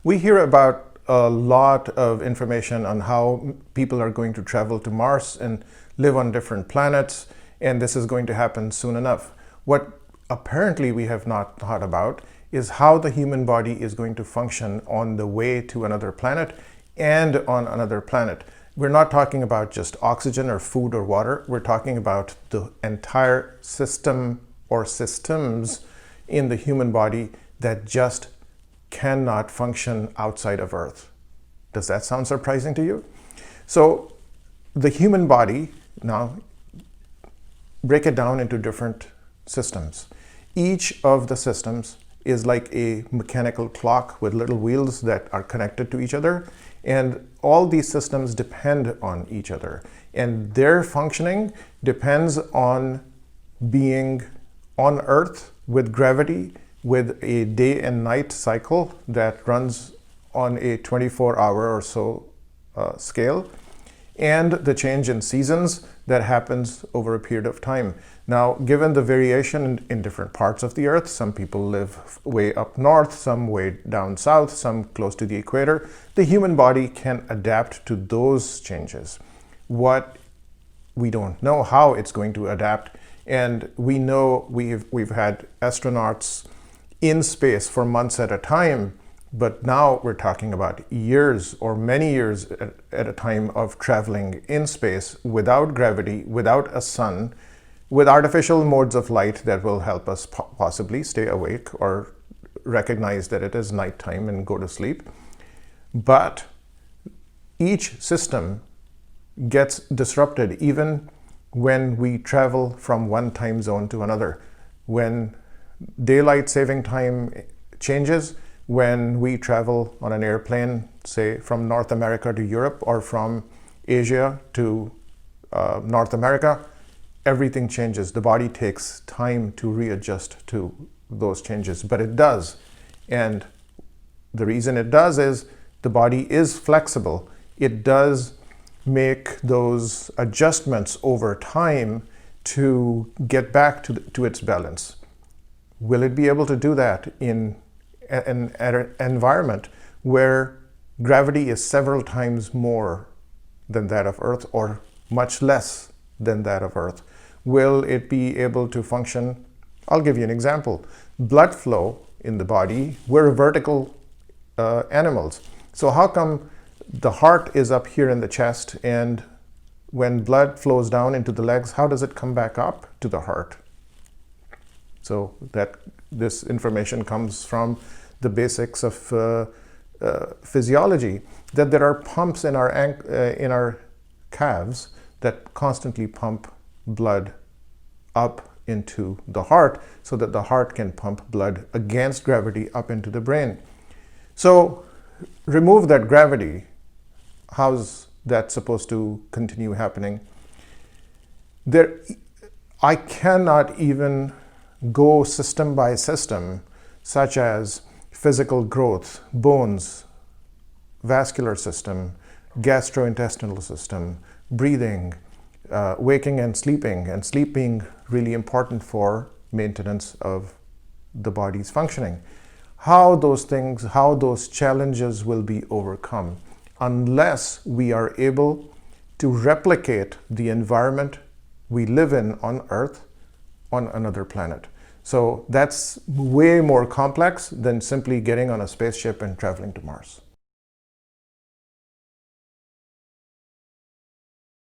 We hear about a lot of information on how people are going to travel to Mars and live on different planets, and this is going to happen soon enough. What apparently we have not thought about is how the human body is going to function on the way to another planet and on another planet. We're not talking about just oxygen or food or water. We're talking about the entire system or systems in the human body that just cannot function outside of Earth. Does that sound surprising to you? So the human body, now break it down into different systems. Each of the systems is like a mechanical clock with little wheels that are connected to each other, and all these systems depend on each other, and their functioning depends on being on Earth with gravity, with a day and night cycle that runs on a 24-hour or so scale, and the change in seasons that happens over a period of time. Now, given the variation in different parts of the Earth, some people live way up north, some way down south, some close to the equator, the human body can adapt to those changes. What we don't know how it's going to adapt, and we know we've had astronauts in space for months at a time, but now we're talking about years or many years at a time of traveling in space without gravity, without a sun, with artificial modes of light that will help us possibly stay awake or recognize that it is nighttime and go to sleep. But each system gets disrupted even when we travel from one time zone to another. When daylight saving time changes, when we travel on an airplane, say from North America to Europe or from Asia to North America, everything changes. The body takes time to readjust to those changes, but it does. And the reason it does is the body is flexible. It does make those adjustments over time to get back to its balance. Will it be able to do that in an environment where gravity is several times more than that of Earth or much less than that of Earth? Will it be able to function? I'll give you an example. Blood flow in the body, we're vertical animals. So how come the heart is up here in the chest, and when blood flows down into the legs, how does it come back up to the heart? So that this information comes from the basics of physiology, that there are pumps in our calves that constantly pump blood up into the heart so that the heart can pump blood against gravity up into the brain. So remove that gravity, how's that supposed to continue happening? I cannot even go system by system, such as physical growth, bones, vascular system, gastrointestinal system, breathing, waking and sleep being really important for maintenance of the body's functioning. How those challenges will be overcome unless we are able to replicate the environment we live in on Earth on another planet. So that's way more complex than simply getting on a spaceship and traveling to Mars.